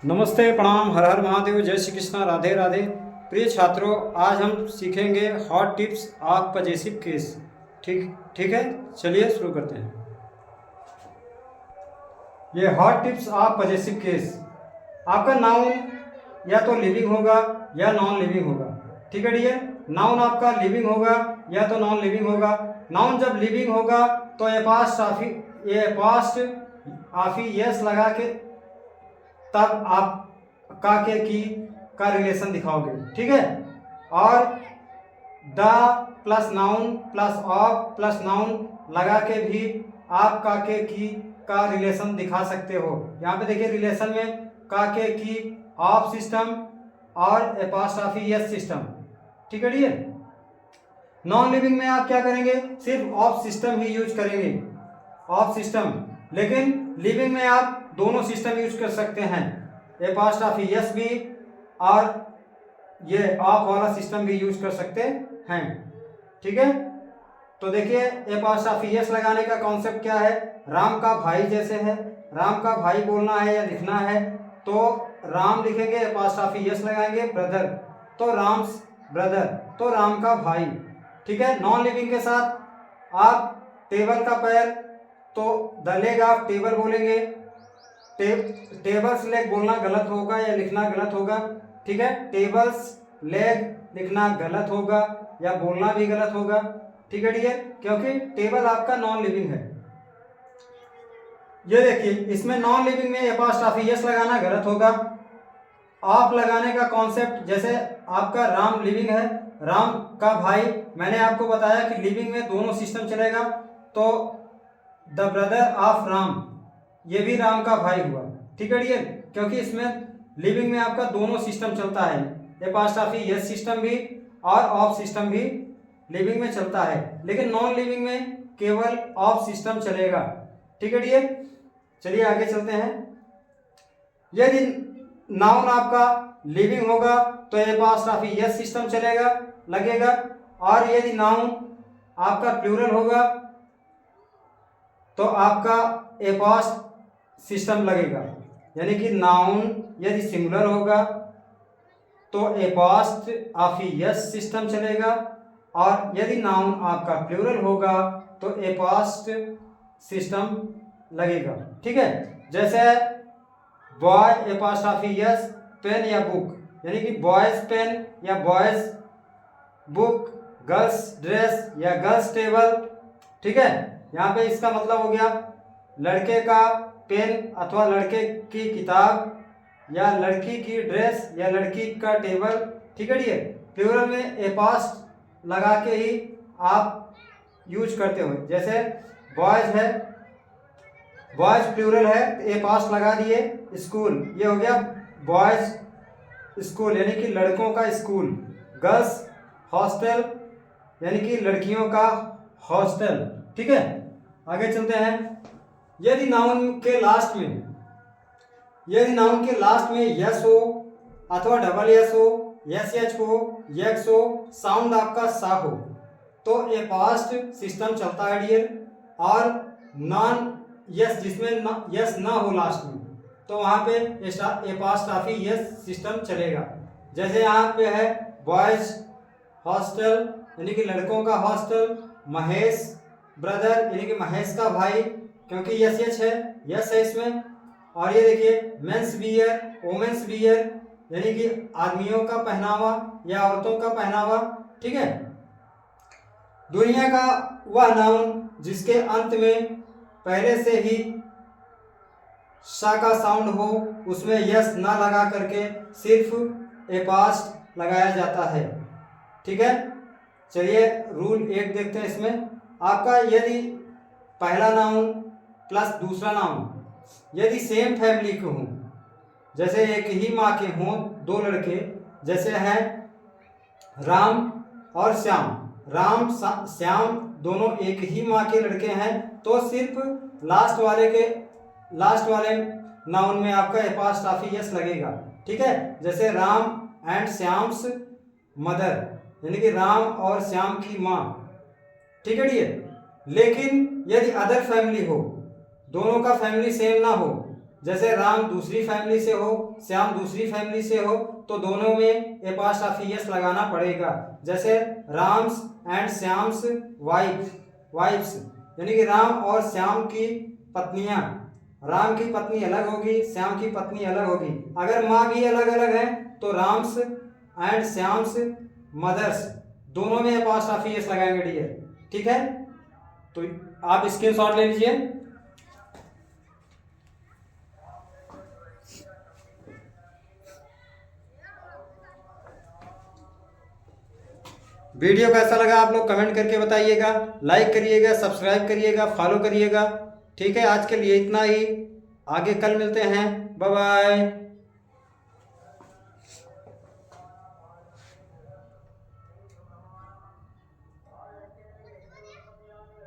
नमस्ते, प्रणाम, हर हर महादेव, जय श्री कृष्णा, राधे राधे। प्रिय छात्रों, आज हम सीखेंगे hot tips of possessive case. ठीक ठीक है, चलिए शुरू करते हैं। ये hot tips of possessive case. आपका नाउन या तो लिविंग होगा या नॉन लिविंग होगा। ठीक है डियर, नाउन आपका लिविंग होगा या तो नॉन लिविंग होगा। नाउन जब लिविंग होगा तो ए पास्ट ऑफी यस लगा के तब आप का के की का रिलेशन दिखाओगे। ठीक है, और the plus noun plus of plus noun लगा के भी आप का के की का रिलेशन दिखा सकते हो। यहाँ पे देखिए रिलेशन में का के की, ऑफ सिस्टम और एपॉस्ट्रॉफी यस सिस्टम। ठीक है डियर, नॉन लिविंग में आप क्या करेंगे, सिर्फ ऑफ सिस्टम ही यूज करेंगे, ऑफ सिस्टम। लेकिन लिविंग में आप दोनों सिस्टम यूज कर सकते हैं, एपॉस्ट्रॉफी यस भी और ये ऑफ वाला सिस्टम भी यूज कर सकते हैं। ठीक है, तो देखिए एपॉस्ट्रॉफी यस लगाने का कॉन्सेप्ट क्या है। राम का भाई जैसे है, राम का भाई बोलना है या लिखना है तो राम लिखेंगे, एपॉस्ट्रॉफी यस लगाएंगे, ब्रदर तो राम्स ब्रदर, तो राम का भाई। ठीक है, नॉन लिविंग के साथ आप टेबल का पैर तो द लेग ऑफ टेबल बोलेंगे, टेबल्स लेग बोलना गलत होगा या लिखना गलत होगा। ठीक है, टेबल्स लेग लिखना गलत होगा या बोलना भी गलत होगा। ठीक है डियर, क्योंकि टेबल आपका नॉन लिविंग है। ये देखिए इसमें नॉन लिविंग में एपॉस्ट्रॉफी यस लगाना गलत होगा। ऑफ लगाने का कॉन्सेप्ट, जैसे आपका राम लिविंग है, राम का भाई, मैंने आपको बताया कि लिविंग में दोनों सिस्टम चलेगा, तो द ब्रदर ऑफ राम ये भी राम का भाई हुआ। ठीक है डियर, क्योंकि इसमें लिविंग में आपका दोनों सिस्टम चलता है, एपॉस्ट्रॉफी यस सिस्टम भी और ऑफ सिस्टम भी लिविंग में चलता है, लेकिन नॉन लिविंग में केवल ऑफ सिस्टम चलेगा। ठीक है डियर, चलिए आगे चलते हैं। यदि नाउन आपका लिविंग होगा तो एपॉस्ट्रॉफी यस सिस्टम चलेगा लगेगा, और यदि नाउन आपका प्लूरल होगा तो आपका एपॉस्ट सिस्टम लगेगा। यानी कि नाउन यदि सिंगुलर होगा तो एपॉस्ट्रॉफी यस सिस्टम चलेगा, और यदि नाउन आपका प्लूरल होगा तो एपॉस्ट सिस्टम लगेगा। ठीक है, जैसे बॉय एपॉस्ट्रॉफी यस पेन या बुक, यानी कि बॉयज पेन या बॉयज बुक, गर्ल्स ड्रेस या गर्ल्स टेबल। ठीक है, यहाँ पे इसका मतलब हो गया लड़के का पेन अथवा लड़के की किताब या लड़की की ड्रेस या लड़की का टेबल। ठीक है डियर, प्लूरल में एपॉस्ट लगा के ही आप यूज करते हो। जैसे बॉयज है, बॉयज प्लूरल है तो एपॉस्ट लगा दिए, स्कूल ये हो गया बॉयज स्कूल यानी कि लड़कों का स्कूल, गर्ल्स हॉस्टल यानी कि लड़कियों का हॉस्टल। ठीक है, आगे चलते हैं। यदि नाउन के लास्ट में यस हो अथवा डबल यस हो, यस एच हो, यक्स हो, साउंड आपका सा हो तो एपॉस्ट सिस्टम चलता है डियर, और नॉन यस जिसमें यस ना हो लास्ट में तो वहाँ पे एपॉस्ट्रॉफी यस सिस्टम चलेगा। जैसे यहाँ पे है बॉयज हॉस्टल यानी कि लड़कों का हॉस्टल, महेश ब्रदर यानी कि महेश का भाई, क्योंकि यस एच है, यस है इसमें। और ये देखिए मेंस वियर, वोमेंस वियर यानी कि आदमियों का पहनावा या औरतों का पहनावा। ठीक है, दुनिया का वह नाउन जिसके अंत में पहले से ही सा का साउंड हो, उसमें यस ना लगा करके सिर्फ एपॉस्ट लगाया जाता है। ठीक है, चलिए रूल 1 देखते हैं। इसमें आपका यदि पहला नाउन प्लस दूसरा नाउन यदि सेम फैमिली के हों, जैसे एक ही माँ के हों दो लड़के, जैसे हैं राम और श्याम, राम श्याम दोनों एक ही माँ के लड़के हैं, तो सिर्फ लास्ट वाले नाउन में आपका एपॉस्ट्रॉफी यस लगेगा। ठीक है, जैसे राम एंड श्याम्स मदर यानी कि राम और श्याम की माँ। ठीक है डियर, लेकिन यदि अदर फैमिली हो, दोनों का फैमिली सेम ना हो, जैसे राम दूसरी फैमिली से हो, श्याम दूसरी फैमिली से हो, तो दोनों में एपॉस्ट्रॉफी एस लगाना पड़ेगा। जैसे राम्स एंड श्याम्स वाइफ्स, यानी कि राम और श्याम की पत्नियां, राम की पत्नी अलग होगी, श्याम की पत्नी अलग होगी। अगर माँ भी अलग अलग है तो राम्स एंड श्याम्स मदर्स, दोनों में एपॉस्ट्रॉफी एस लगाएंगे डियर। ठीक है, तो आप स्क्रीनशॉट ले लीजिए। वीडियो कैसा लगा आप लोग कमेंट करके बताइएगा, लाइक करिएगा, सब्सक्राइब करिएगा, फॉलो करिएगा। ठीक है, आज के लिए इतना ही, आगे कल मिलते हैं, बाय बाय।